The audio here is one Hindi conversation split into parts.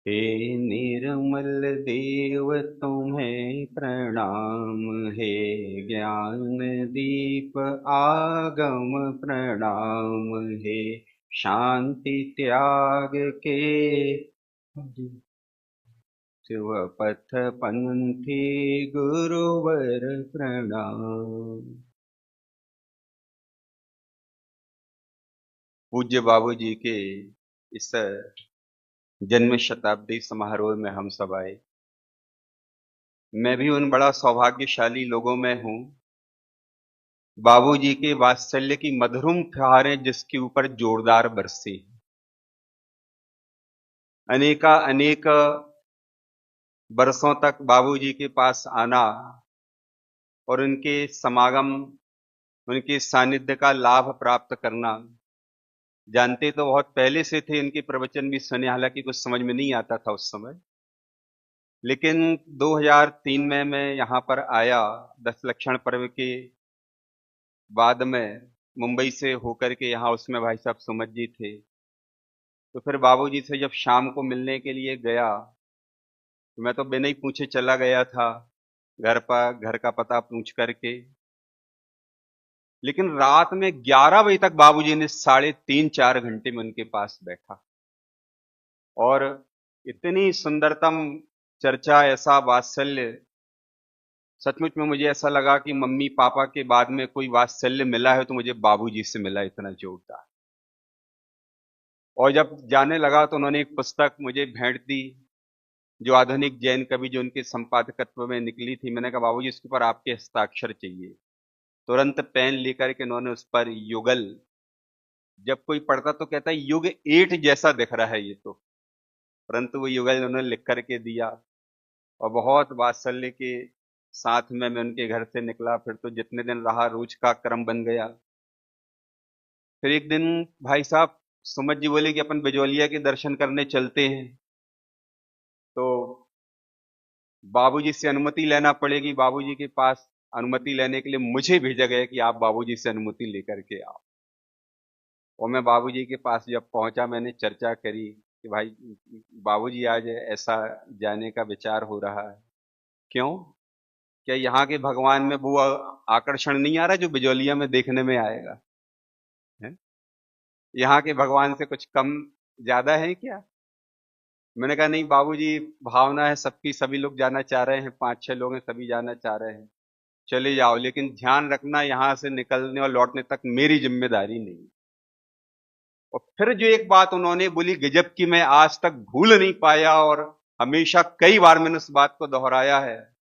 हे निर्मल देव तुम्हें प्रणाम। हे ज्ञान दीप आगम प्रणाम। हे शांति त्याग के शिव पथ पंथी गुरुवर प्रणाम। पूज्य बाबू जी के इस जन्म शताब्दी समारोह में हम सब आए। मैं भी उन बड़ा सौभाग्यशाली लोगों में हूं, बाबूजी के वात्सल्य की मधुरम फुहारें जिसके ऊपर जोरदार बरसी। अनेका अनेक बरसों तक बाबूजी के पास आना और उनके समागम, उनके सानिध्य का लाभ प्राप्त करना। जानते तो बहुत पहले से थे, इनके प्रवचन भी सुने, हालांकि कुछ समझ में नहीं आता था उस समय। लेकिन 2003 में मैं यहाँ पर आया, 10 लक्षण पर्व के बाद में मुंबई से होकर के यहाँ, उसमें भाई साहब सुमत जी थे। तो फिर बाबूजी से जब शाम को मिलने के लिए गया तो मैं तो बिना ही पूछे चला गया था, घर का पता पूछ करके। लेकिन रात में 11 बजे तक बाबूजी ने 3.5-4 घंटे में उनके पास बैठा और इतनी सुंदरतम चर्चा, ऐसा वात्सल्य। सचमुच में मुझे ऐसा लगा कि मम्मी पापा के बाद में कोई वात्सल्य मिला है तो मुझे बाबूजी से मिला, इतना जोरदार। और जब जाने लगा तो उन्होंने एक पुस्तक मुझे भेंट दी, जो आधुनिक जैन कवि, जो उनके संपादकत्व में निकली थी। मैंने कहा बाबूजी इसके ऊपर आपके हस्ताक्षर चाहिए। तुरंत पेन लेकर के उन्होंने उस पर युगल, जब कोई पढ़ता तो कहता है युग 8 जैसा दिख रहा है ये तो, परंतु वो युगल उन्होंने लिख करके दिया। और बहुत वात्सल्य के साथ में मैं उनके घर से निकला। फिर तो जितने दिन रहा रोज का क्रम बन गया। फिर एक दिन भाई साहब सुमत जी बोले कि अपन बिजौलिया के दर्शन करने चलते हैं। तो बाबूजी से अनुमति लेना पड़ेगी। बाबूजी के पास अनुमति लेने के लिए मुझे भेजा गया कि आप बाबूजी से अनुमति लेकर के आओ। और मैं बाबूजी के पास जब पहुंचा, मैंने चर्चा करी कि भाई बाबूजी आज ऐसा जाने का विचार हो रहा है। क्यों? क्या यहाँ के भगवान में वो आकर्षण नहीं आ रहा जो बिजौलिया में देखने में आएगा? है? यहाँ के भगवान से कुछ कम ज्यादा है क्या? मैंने कहा नहीं बाबूजी, भावना है सबकी, सभी लोग जाना चाह रहे हैं, 5-6 लोग हैं, सभी जाना चाह रहे हैं, चले जाओ, लेकिन ध्यान रखना यहां से निकलने और लौटने तक मेरी जिम्मेदारी नहीं। और फिर जो एक बात उन्होंने बोली गजब की, मैं आज तक भूल नहीं पाया और हमेशा कई बार मैंने उस बात को दोहराया है।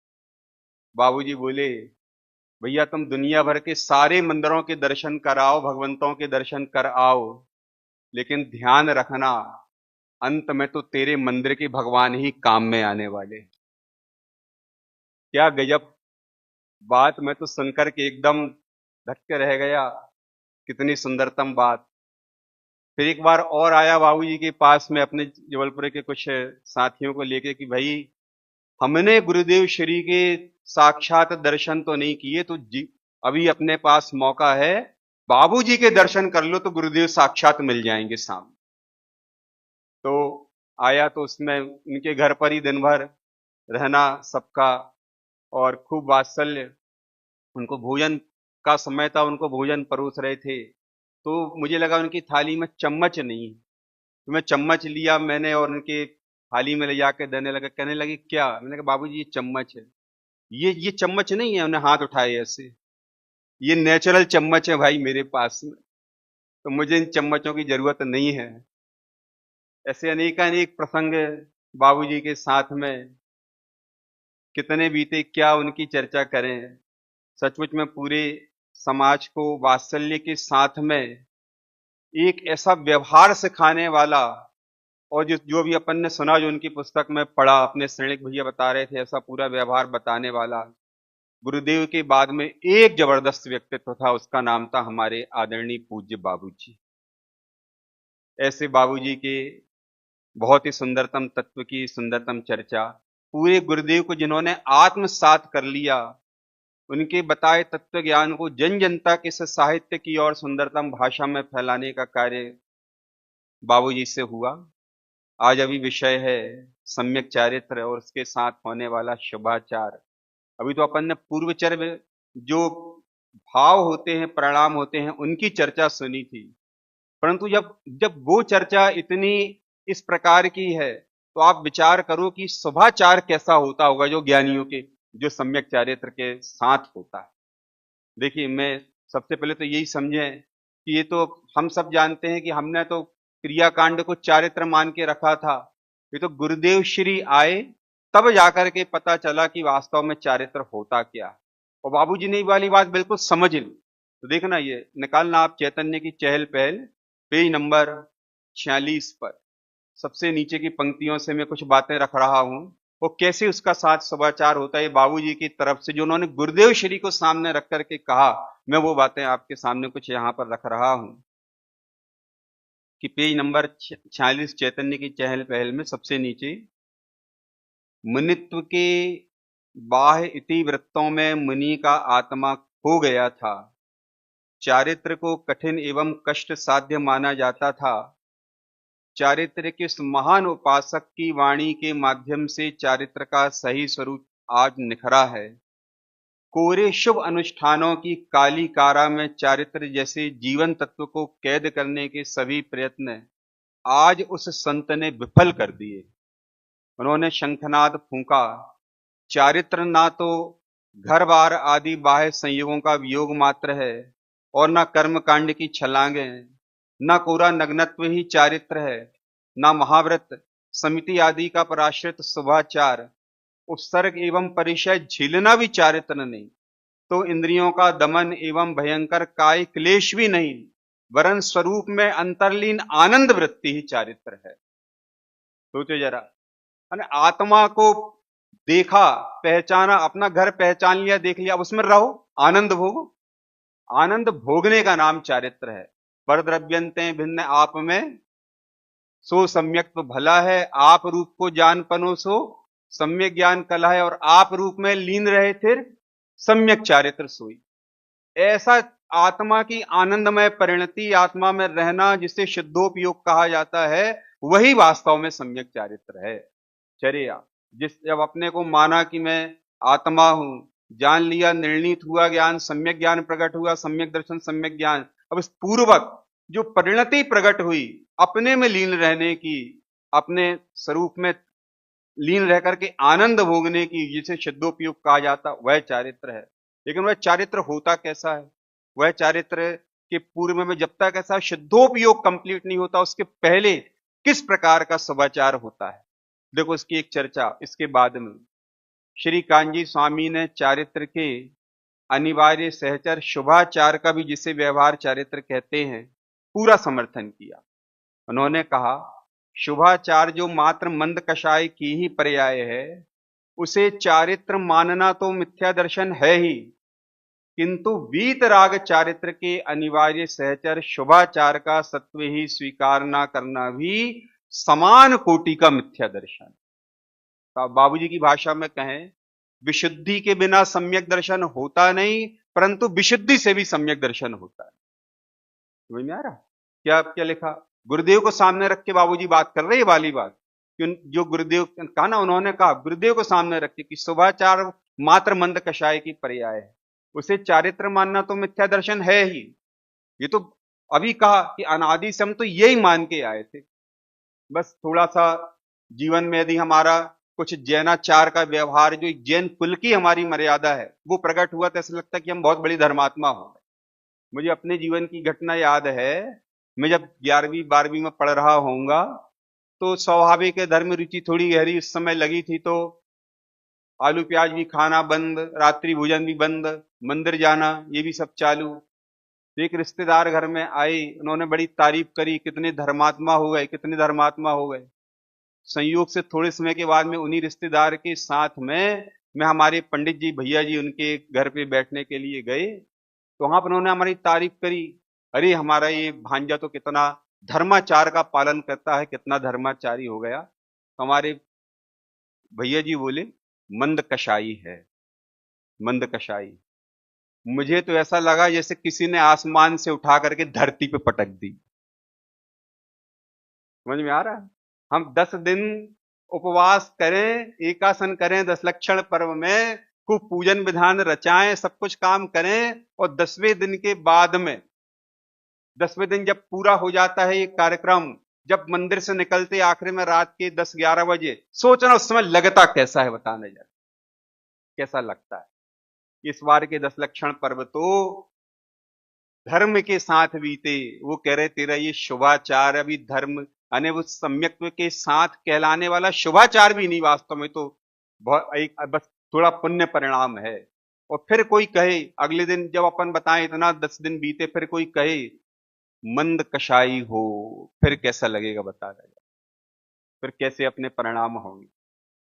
बाबूजी बोले भैया तुम दुनिया भर के सारे मंदिरों के दर्शन कराओ, भगवंतों के दर्शन कर आओ, लेकिन ध्यान रखना अंत में तो तेरे मंदिर के भगवान ही काम में आने वाले। क्या गजब बात! मैं तो सुनकर के एकदम धक्के के रह गया। कितनी सुंदरतम बात। फिर एक बार और आया बाबूजी के पास में अपने जबलपुर के कुछ साथियों को लेके कि भाई हमने गुरुदेव श्री के साक्षात दर्शन तो नहीं किए, तो अभी अपने पास मौका है, बाबूजी के दर्शन कर लो तो गुरुदेव साक्षात मिल जाएंगे सामने। तो आया तो उसमें उनके घर पर ही दिन भर रहना सबका और खूब वात्सल्य। उनको भोजन का समय था, उनको भोजन परोस रहे थे, तो मुझे लगा उनकी थाली में चम्मच नहीं है, तो मैं चम्मच लिया मैंने और उनके थाली में ले जाके देने लगा। कहने लगे क्या? मैंने कहा बाबूजी ये चम्मच है। ये चम्मच नहीं है। उन्हें हाथ उठाए ऐसे, ये नेचुरल चम्मच है भाई मेरे पास में, तो मुझे इन चम्मचों की जरूरत नहीं है। ऐसे अनेक प्रसंग बाबूजी के साथ में कितने बीते, क्या उनकी चर्चा करें। सचमुच में पूरे समाज को वात्सल्य के साथ में एक ऐसा व्यवहार सिखाने वाला, और जो भी अपन ने सुना, जो उनकी पुस्तक में पढ़ा, अपने श्रेणिक भैया बता रहे थे, ऐसा पूरा व्यवहार बताने वाला गुरुदेव के बाद में एक जबरदस्त व्यक्तित्व था। उसका नाम था हमारे आदरणीय पूज्य बाबूजी। ऐसे बाबूजी के बहुत ही सुंदरतम तत्व की सुंदरतम चर्चा, पूरे गुरुदेव को जिन्होंने आत्मसात कर लिया, उनके बताए तत्व ज्ञान को जन जन तक इस साहित्य की और सुंदरतम भाषा में फैलाने का कार्य बाबूजी से हुआ। आज अभी विषय है सम्यक चारित्र और उसके साथ होने वाला शुभाचार। अभी तो अपन ने पूर्वचर में जो भाव होते हैं, परिणाम होते हैं, उनकी चर्चा सुनी थी। परंतु जब जब वो चर्चा इतनी इस प्रकार की है, तो आप विचार करो कि शुभाचार कैसा होता होगा जो ज्ञानियों के, जो सम्यक चारित्र के साथ होता है। देखिए, मैं सबसे पहले तो यही समझें कि ये तो हम सब जानते हैं कि हमने तो क्रियाकांड को चारित्र मान के रखा था। ये तो गुरुदेव श्री आए तब जाकर के पता चला कि वास्तव में चारित्र होता क्या है। और बाबूजी ने ये वाली बात बिल्कुल समझ ली। तो देखना, ये निकालना आप चैतन्य की चहल पहल, पेज नंबर 46 पर सबसे नीचे की पंक्तियों से मैं कुछ बातें रख रहा हूं। वो कैसे उसका साथ सदाचार होता है, बाबूजी की तरफ से जो उन्होंने गुरुदेव श्री को सामने रख करके कहा, मैं वो बातें आपके सामने कुछ यहां पर रख रहा हूं कि पेज नंबर 46 चैतन्य की चहल पहल में सबसे नीचे, मुनित्व के बाह्य इतिवृत्तों में मुनि का आत्मा खो गया था। चारित्र को कठिन एवं कष्ट साध्य माना जाता था। चारित्र के उस महान उपासक की वाणी के माध्यम से चारित्र का सही स्वरूप आज निखरा है। कोरे शुभ अनुष्ठानों की काली कारा में चारित्र जैसे जीवन तत्व को कैद करने के सभी प्रयत्न आज उस संत ने विफल कर दिए। उन्होंने शंखनाद फूंका, चारित्र ना तो घर बार आदि बाह्य संयोगों का वियोग मात्र है और न कर्म कांड की छलांगे, न कोरा नग्नत्व ही चारित्र है, न महाव्रत समिति आदि का पराश्रित शुभाचार, उत्सर्ग एवं परिचय झेलना भी चारित्र नहीं, तो इंद्रियों का दमन एवं भयंकर काय क्लेश भी नहीं, वरन स्वरूप में अंतर्लीन आनंद वृत्ति ही चारित्र है। सोचो जरा, आत्मा को देखा, पहचाना, अपना घर पहचान लिया, देख लिया, अब उसमें रहो, आनंद भोगो। आनंद भोगने का नाम चारित्र है। पर द्रव्यंते भिन्न आप में सो सम्यक तो भला है, आप रूप को जान पनो सो सम्यक ज्ञान कला है, और आप रूप में लीन रहे फिर सम्यक चारित्र सोई। ऐसा आत्मा की आनंदमय परिणति, आत्मा में रहना, जिसे शुद्धोपयोग कहा जाता है, वही वास्तव में सम्यक चारित्र है। चर्या, जब अपने को माना कि मैं आत्मा हूं, जान लिया, निर्णीत हुआ ज्ञान, सम्यक ज्ञान प्रकट हुआ, सम्यक दर्शन, सम्यक ज्ञान, अब इस पूर्वक जो परिणति प्रकट हुई अपने में लीन रहने की, अपने स्वरूप में लीन रह करके आनंद भोगने की, जिसे शुद्धोपयोग कहा जाता, वह चारित्र है। लेकिन वह चारित्र होता कैसा है? वह चारित्र के पूर्व में जब तक ऐसा शुद्धोपयोग कंप्लीट नहीं होता, उसके पहले किस प्रकार का सदाचार होता है, देखो इसकी एक चर्चा इसके बाद में। श्री कांजी स्वामी ने चारित्र के अनिवार्य सहचर शुभाचार का भी, जिसे व्यवहार चारित्र कहते हैं, पूरा समर्थन किया। उन्होंने कहा, शुभाचार जो मात्र मंद कषाय की ही पर्याय है, उसे चारित्र मानना तो मिथ्या दर्शन है ही, किंतु वीतराग चारित्र के अनिवार्य सहचर शुभाचार का सत्व ही स्वीकार न करना भी समान कोटि का मिथ्या दर्शन। तो बाबूजी की भाषा में कहें, विशुद्धि के बिना सम्यक दर्शन होता नहीं, परंतु विशुद्धि से भी सम्यक दर्शन होता है। समझ में आ रहा? क्या लिखा? गुरुदेव को सामने रख के बाबूजी बात कर रहे हैं वाली बात, जो गुरुदेव कहा ना, उन्होंने कहा गुरुदेव को सामने रख के कि शुभाचार मात्र मंद कषाय की पर्याय है, उसे चारित्र मानना तो मिथ्या दर्शन है ही। ये तो अभी कहा कि अनादि से हम तो यही मान के आए थे। बस थोड़ा सा जीवन में यदि हमारा कुछ जैनाचार का व्यवहार, जो जैन कुल की हमारी मर्यादा है, वो प्रकट हुआ, तो ऐसा लगता है कि हम बहुत बड़ी धर्मात्मा हो गए। मुझे अपने जीवन की घटना याद है, मैं जब 11वीं 12वीं में पढ़ रहा होऊंगा, तो स्वाभाविक धर्म रुचि थोड़ी गहरी उस समय लगी थी, तो आलू प्याज भी खाना बंद, रात्रि भोजन भी बंद, मंदिर जाना ये भी सब चालू। तो एक रिश्तेदार घर में आए, उन्होंने बड़ी तारीफ करी, कितने धर्मात्मा हो गए, कितने धर्मात्मा हो गए। संयोग से थोड़े समय के बाद में उन्हीं रिश्तेदार के साथ में मैं हमारे पंडित जी भैया जी उनके घर पे बैठने के लिए गए, तो वहां पर उन्होंने हमारी तारीफ करी, अरे हमारा ये भांजा तो कितना धर्माचार का पालन करता है, कितना धर्माचारी हो गया। तो हमारे भैया जी बोले, मंद कषाई है, मंद कषाई। मुझे तो ऐसा लगा जैसे किसी ने आसमान से उठा करके धरती पे पटक दी। समझ में आ रहा है? हम 10 दिन उपवास करें, एकासन करें, 10 लक्षण पर्व में खूब पूजन विधान रचाएं, सब कुछ काम करें, और 10वें दिन के बाद में, 10वें दिन जब पूरा हो जाता है ये कार्यक्रम, जब मंदिर से निकलते आखिरी में रात के 10-11 बजे, सोचना उस समय लगता कैसा है, बताने जरा कैसा लगता है। इस बार के 10 लक्षण पर्व तो धर्म के साथ बीते। वो कह रहे तेरा ये शुभाचार अभी धर्म यानी वो सम्यक्त्व के साथ कहलाने वाला शुभाचार भी नहीं, वास्तव में तो एक बस थोड़ा पुण्य परिणाम है। और फिर कोई कहे अगले दिन जब अपन बताएं इतना 10 दिन बीते, फिर कोई कहे मंद कषाई हो, फिर कैसा लगेगा बता देगा, फिर कैसे अपने परिणाम होंगे।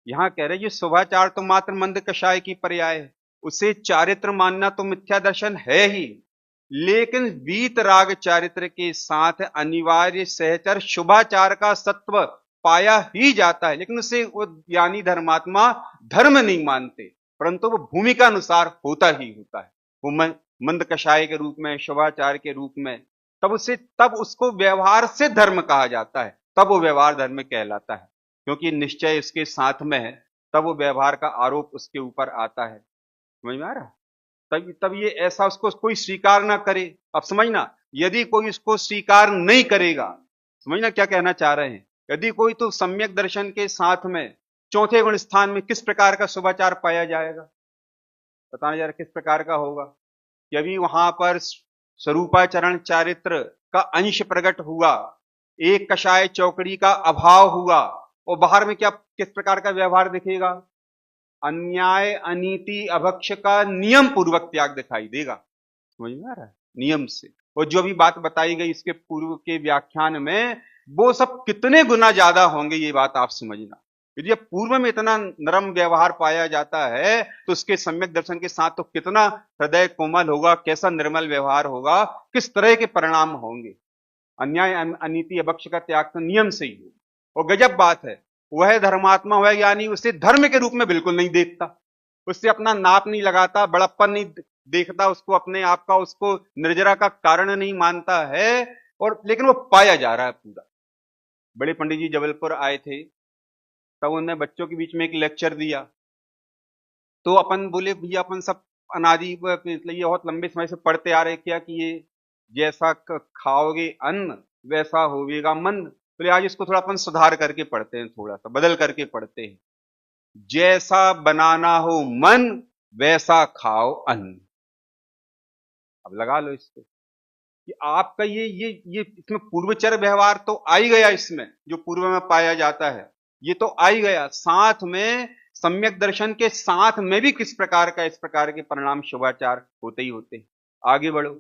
यहां कह रहे ये शुभाचार तो मात्र मंद कषाय की पर्याय है, उसे चारित्र मानना तो मिथ्या दर्शन है ही, लेकिन वीतराग चारित्र के साथ अनिवार्य सहचर शुभाचार का सत्व पाया ही जाता है। लेकिन उसे वो ज्ञानी धर्मात्मा धर्म नहीं मानते, परंतु वो भूमिका अनुसार होता ही होता है। वो मंद कषाय के रूप में, शुभाचार के रूप में, तब उसको व्यवहार से धर्म कहा जाता है, तब वो व्यवहार धर्म कहलाता है, क्योंकि निश्चय उसके साथ में है, तब वो व्यवहार का आरोप उसके ऊपर आता है। समझ में आ रहा? तब ये ऐसा उसको कोई स्वीकार ना करे। अब समझना, यदि कोई उसको स्वीकार नहीं करेगा, समझना क्या कहना चाह रहे हैं, यदि कोई तो सम्यक दर्शन के साथ में चौथे गुण स्थान में किस प्रकार का शुभाचार पाया जाएगा, बताना जरा किस प्रकार का होगा। कि अभी वहां पर स्वरूपाचरण चारित्र का अंश प्रकट हुआ, एक कषाय चौकड़ी का अभाव हुआ, और बाहर में क्या किस प्रकार का व्यवहार दिखेगा, अन्याय अनीति अभक्ष का नियम पूर्वक त्याग दिखाई देगा। समझ में आ रहा है? नियम से। और जो भी बात बताई गई इसके पूर्व के व्याख्यान में, वो सब कितने गुना ज्यादा होंगे ये बात आप समझना। यदि पूर्व में इतना नरम व्यवहार पाया जाता है तो उसके सम्यक दर्शन के साथ तो कितना हृदय कोमल होगा, कैसा निर्मल व्यवहार होगा, किस तरह के परिणाम होंगे। अन्याय अनीति अभक्ष का त्याग तो नियम से ही हो। और गजब बात है, वह धर्मात्मा वह ज्ञानी उसे धर्म के रूप में बिल्कुल नहीं देखता, उससे अपना नाप नहीं लगाता, बड़प्पन नहीं देखता, उसको अपने आप का, उसको निर्जरा का कारण नहीं मानता है, और लेकिन वो पाया जा रहा है पूरा। बड़े पंडित जी जबलपुर आए थे, तब उन्होंने बच्चों के बीच में एक लेक्चर दिया, तो अपन बोले भैया अपन सब अनादि मतलब ये बहुत लंबे समय से पढ़ते आ रहे क्या कि ये जैसा खाओगे अन्न वैसा होवेगा मन। बोले आज इसको थोड़ा अपन सुधार करके पढ़ते हैं, थोड़ा सा बदल करके पढ़ते हैं, जैसा बनाना हो मन वैसा खाओ अन्न। अब लगा लो इसको कि आपका ये इसमें पूर्वचर व्यवहार तो आ ही गया, इसमें जो पूर्व में पाया जाता है ये तो आ ही गया, साथ में सम्यक दर्शन के साथ में भी किस प्रकार का इस प्रकार के परिणाम शुभाचार होते ही होते हैं। आगे बढ़ो,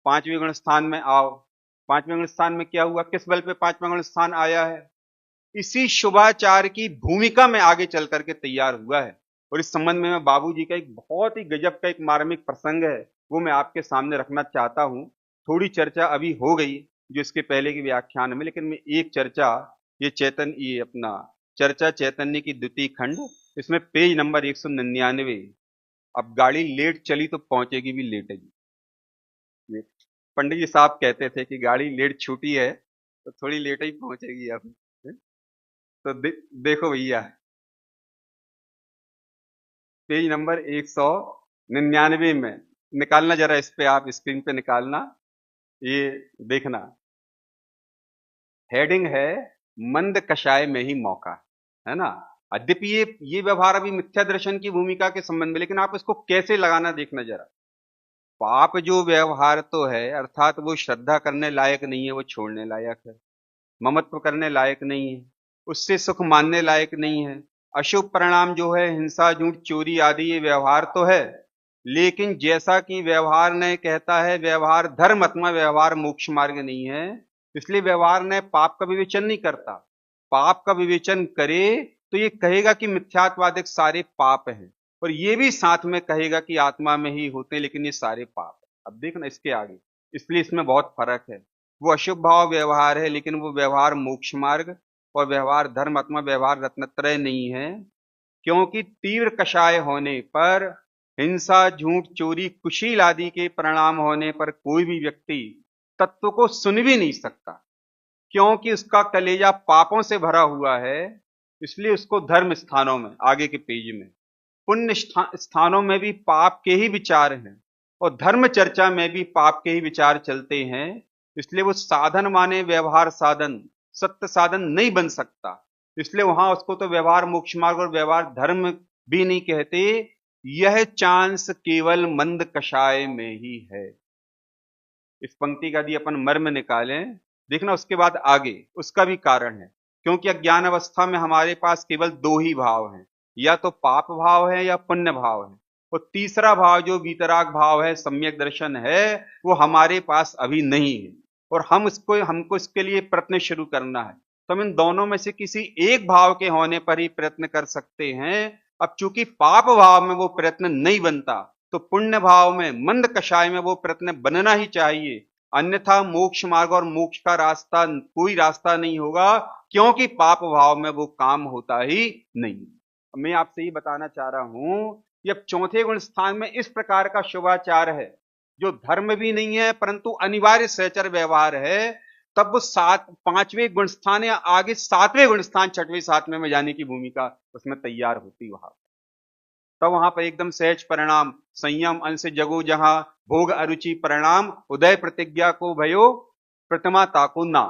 5वें गुण स्थान में आओ। 5वें गुण स्थान में क्या हुआ, किस बल पे 5वां गुण स्थान आया है, इसी शुभाचार की भूमिका में आगे चल करके तैयार हुआ है। और इस संबंध में मैं बाबूजी का एक बहुत ही गजब का एक मार्मिक प्रसंग है, वो मैं आपके सामने रखना चाहता हूं। थोड़ी चर्चा अभी हो गई जो इसके पहले के व्याख्यान में, लेकिन मैं एक चर्चा ये अपना चर्चा चैतन्य की द्वितीय खंड, इसमें पेज नंबर 199। अब गाड़ी लेट चली तो पहुंचेगी भी लेटेगी। पंडित जी साहब कहते थे कि गाड़ी लेट छूटी है तो थोड़ी लेट ही पहुंचेगी। अब तो देखो भैया, पेज नंबर 199 में निकालना जरा, इस पे आप स्क्रीन पे निकालना, ये देखना, हेडिंग है मंद कषाय में ही मौका, है ना। यद्यपि ये व्यवहार अभी मिथ्या दर्शन की भूमिका के संबंध में, लेकिन आप इसको कैसे लगाना देखना जरा। पाप जो व्यवहार तो है, अर्थात वो श्रद्धा करने लायक नहीं है, वो छोड़ने लायक है, ममत्व करने लायक नहीं है, उससे सुख मानने लायक नहीं है। अशुभ परिणाम जो है हिंसा झूठ चोरी आदि ये व्यवहार तो है, लेकिन जैसा कि व्यवहार ने कहता है व्यवहार धर्म अथवा व्यवहार मोक्ष मार्ग नहीं है, इसलिए व्यवहार ने पाप का विवेचन नहीं करता। पाप का विवेचन करे तो ये कहेगा कि मिथ्यात्वादिक सारे पाप हैं, और ये भी साथ में कहेगा कि आत्मा में ही होते हैं, लेकिन ये सारे पाप है। अब देखना इसके आगे, इसलिए इसमें बहुत फर्क है। वो अशुभ भाव व्यवहार है, लेकिन वो व्यवहार मोक्ष मार्ग और व्यवहार धर्म अथवा व्यवहार रत्नत्रय नहीं है, क्योंकि तीव्र कषाय होने पर, हिंसा झूठ चोरी कुशील आदि के परिणाम होने पर कोई भी व्यक्ति तत्व को सुन भी नहीं सकता। क्योंकि उसका कलेजा पापों से भरा हुआ है, इसलिए उसको धर्म स्थानों में, आगे के पेज में, पुण्य स्थानों में भी पाप के ही विचार हैं और धर्म चर्चा में भी पाप के ही विचार चलते हैं। इसलिए वो साधन माने व्यवहार साधन, सत्य साधन नहीं बन सकता। इसलिए वहां उसको तो व्यवहार मोक्ष मार्ग और व्यवहार धर्म भी नहीं कहते। यह चांस केवल मंद कषाय में ही है। इस पंक्ति का यदि अपन मर्म निकालें, देखना उसके बाद आगे उसका भी कारण है। क्योंकि अज्ञान अवस्था में हमारे पास केवल दो ही भाव हैं, या तो पाप भाव है या पुण्य भाव है। और तीसरा भाव जो वीतराग भाव है, सम्यक दर्शन है, वो हमारे पास अभी नहीं है। और हमको इसके लिए प्रयत्न शुरू करना है। तो हम इन दोनों में से किसी एक भाव के होने पर ही प्रयत्न कर सकते हैं। अब चूंकि पाप भाव में वो प्रयत्न नहीं बनता, तो पुण्य भाव में, मंद कषाय में वो प्रयत्न बनना ही चाहिए। अन्यथा मोक्ष मार्ग और मोक्ष का रास्ता, कोई रास्ता नहीं होगा, क्योंकि पाप भाव में वो काम होता ही नहीं। मैं आपसे ये बताना चाह रहा हूं कि अब चौथे गुण स्थान में इस प्रकार का शुभाचार है जो धर्म भी नहीं है परंतु अनिवार्य सहचर व्यवहार है। तब वो पांचवें गुण स्थान या आगे सातवें गुण स्थान, छठवें सातवें में जाने की भूमिका उसमें तैयार होती वहां। तब वहां पर एकदम सहज परिणाम, संयम अंश जगो जहां, भोग अरुचि परिणाम, उदय प्रतिज्ञा को भयो, प्रतिमा ताको ना।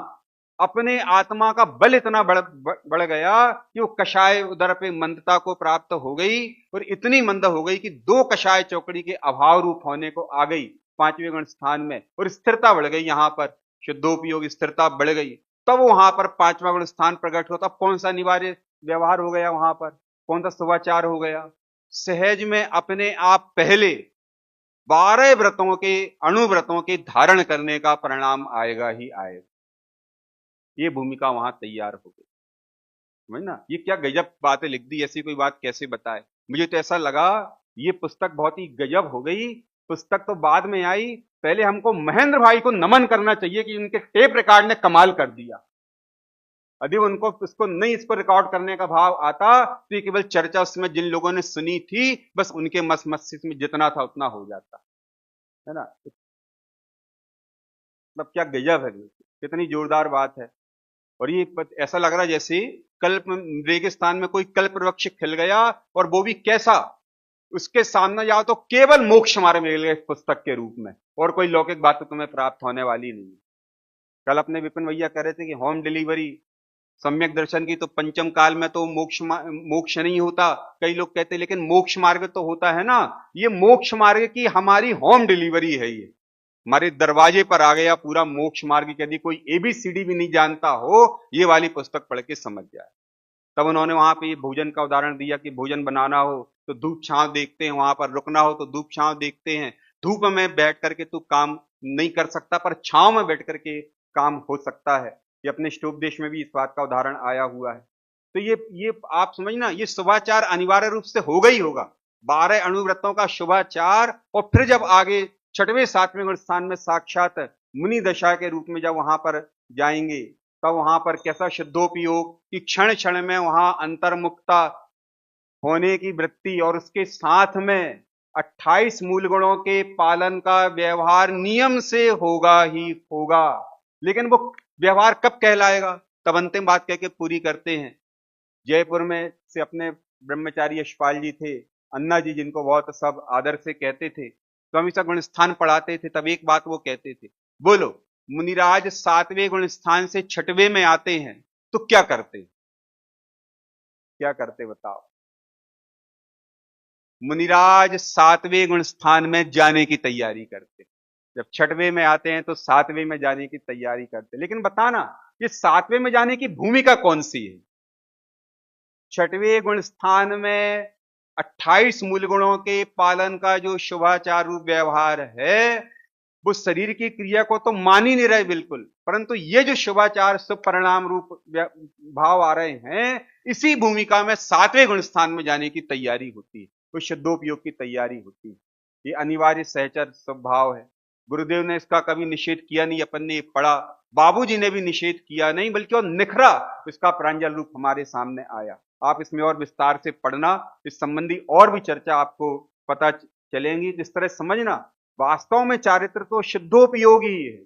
अपने आत्मा का बल इतना बढ़ गया कि वो कषाय उदर पे मंदता को प्राप्त हो गई, और इतनी मंद हो गई कि दो कषाय चौकड़ी के अभाव रूप होने को आ गई पांचवें गुण स्थान में, और स्थिरता बढ़ गई। यहां पर शुद्धोपयोग स्थिरता बढ़ गई। तब वहां पर पांचवा गुण स्थान प्रकट होता। कौन सा अनिवार्य व्यवहार हो गया वहां पर, कौन सा शुभाचार हो गया? सहज में अपने आप पहले 12 व्रतों के, अणुव्रतों के धारण करने का परिणाम आएगा ही आएगा। ये भूमिका वहां तैयार हो गई। समझ ना, ये क्या गजब बातें लिख दी, ऐसी कोई बात कैसे बताए। मुझे तो ऐसा लगा ये पुस्तक बहुत ही गजब हो गई। पुस्तक तो बाद में आई, पहले हमको महेंद्र भाई को नमन करना चाहिए कि उनके टेप रिकॉर्ड ने कमाल कर दिया। यदि उनको इसको रिकॉर्ड करने का भाव आता तो ये केवल चर्चा उसमें जिन लोगों ने सुनी थी, बस उनके मस्तिष्क में जितना था उतना हो जाता है ना। मतलब क्या गजब है, कितनी जोरदार बात है। और ये ऐसा लग रहा है जैसे कल्प रेगिस्तान में कोई कल्प वृक्ष खिल गया, और वो भी कैसा, उसके सामने जाओ तो केवल मोक्ष हमारे मिल गए पुस्तक के रूप में, और कोई लौकिक बात तो तुम्हें प्राप्त होने वाली नहीं। कल अपने विपिन भैया कह रहे थे कि होम डिलीवरी सम्यक दर्शन की तो पंचम काल में तो मोक्ष नहीं होता, कई लोग कहते हैं, लेकिन मोक्ष मार्ग तो होता है ना। ये मोक्ष मार्ग की हमारी होम डिलीवरी है। ये हमारे दरवाजे पर आ गया पूरा मोक्ष मार्ग। यदि कोई एबीसीडी भी नहीं जानता हो, ये वाली पुस्तक पढ़ के समझ जाए। तब उन्होंने वहां पे ये भोजन का उदाहरण दिया कि भोजन बनाना हो तो धूप छांव देखते हैं, वहां पर रुकना हो तो धूप छांव देखते हैं। धूप में बैठ करके तू काम नहीं कर सकता, पर छांव में बैठ करके काम हो सकता है। ये अपने स्टोपदेश में भी इस बात का उदाहरण आया हुआ है। तो ये आप समझना, ये शुभाचार अनिवार्य रूप से होगा ही होगा, 12 अणुव्रतों का शुभाचार। और फिर जब आगे छठवें सातवें गुण स्थान में साक्षात मुनि दशा के रूप में जब वहां पर जाएंगे, तब वहां पर कैसा शुद्धोपयोग कि क्षण क्षण में वहां अंतर्मुक्ता होने की वृत्ति, और उसके साथ में 28 मूल गुणों के पालन का व्यवहार नियम से होगा ही होगा। लेकिन वो व्यवहार कब कहलाएगा? तब अंतिम बात कह के पूरी करते हैं। जयपुर में से अपने ब्रह्मचारी यशपाल जी थे, अन्ना जी जिनको बहुत सब आदर से कहते थे, तो हमेशा गुण स्थान पढ़ाते थे। तब एक बात वो कहते थे, बोलो मुनिराज 7वें गुण स्थान से 6वें में आते हैं तो क्या करते? क्या करते बताओ? मुनिराज 7वें गुण स्थान में जाने की तैयारी करते। जब 6वें में आते हैं तो 7वें में जाने की तैयारी करते। लेकिन बताना, ये 7वें में जाने की भूमिका कौन सी है? 6वें गुण स्थान में 28 मूल गुणों के पालन का जो शुभाचार रूप व्यवहार है, वो शरीर की क्रिया को तो मान ही नहीं रहे बिल्कुल, परंतु ये जो शुभाचार शुभ परिणाम रूप भाव आ रहे हैं, इसी भूमिका में 7वें गुण स्थान में जाने की तैयारी होती है, तो शुद्धोपयोग की तैयारी होती है। ये अनिवार्य सहचर स्वभाव है। गुरुदेव ने इसका कभी निषेध किया नहीं, अपन ने पढ़ा, बाबूजी ने भी निषेध किया नहीं, बल्कि और निखरा इसका प्रांजल रूप हमारे सामने आया। आप इसमें और विस्तार से पढ़ना, इस संबंधी और भी चर्चा आपको पता चलेंगी। जिस तरह समझना, वास्तव में चारित्र तो शुद्धोपयोगी है,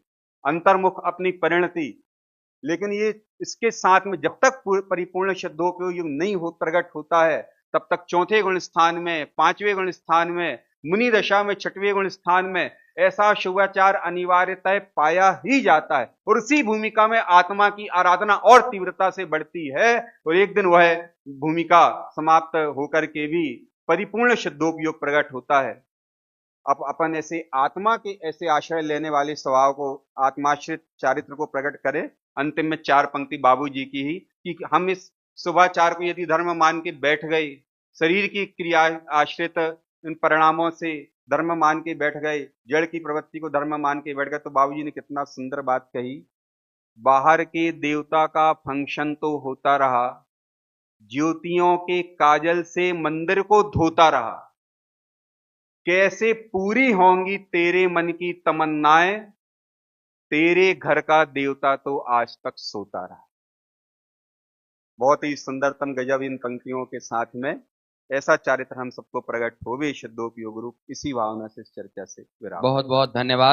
अंतर्मुख अपनी परिणति, लेकिन ये इसके साथ में जब तक परिपूर्ण शब्दोपयोग नहीं हो प्रकट होता है, तब तक चौथे गुण स्थान में, पांचवें गुण स्थान में, मुनि दशा में छठवें गुण स्थान में ऐसा शुभाचार अनिवार्यतः पाया ही जाता है, और उसी भूमिका में आत्मा की आराधना और तीव्रता से बढ़ती है, और एक दिन वह भूमिका समाप्त होकर के भी परिपूर्ण शब्दोपयोग प्रकट होता है। अब अपन ऐसे आत्मा के ऐसे आश्रय लेने वाले स्वभाव को, आत्माश्रित चारित्र को प्रकट करें। अंतिम में 4 पंक्ति बाबू जी की ही, कि हम इस शुभाचार को यदि धर्म मान के बैठ गए, शरीर की क्रिया आश्रित इन परिणामों से धर्म मान के बैठ गए, जड़ की प्रवृत्ति को धर्म मान के बैठ गए, तो बाबू जी ने कितना सुंदर बात कही, बाहर के देवता का फंक्शन तो होता रहा, ज्योतियों के काजल से मंदिर को धोता रहा, कैसे पूरी होंगी तेरे मन की तमन्नाएं, तेरे घर का देवता तो आज तक सोता रहा। बहुत ही सुंदरतम गजब इन पंक्तियों के साथ में ऐसा चारित्र हम सबको प्रकट होवे शब्दोपयोग रूप। इसी भावना से इस चर्चा से विराम। बहुत बहुत धन्यवाद।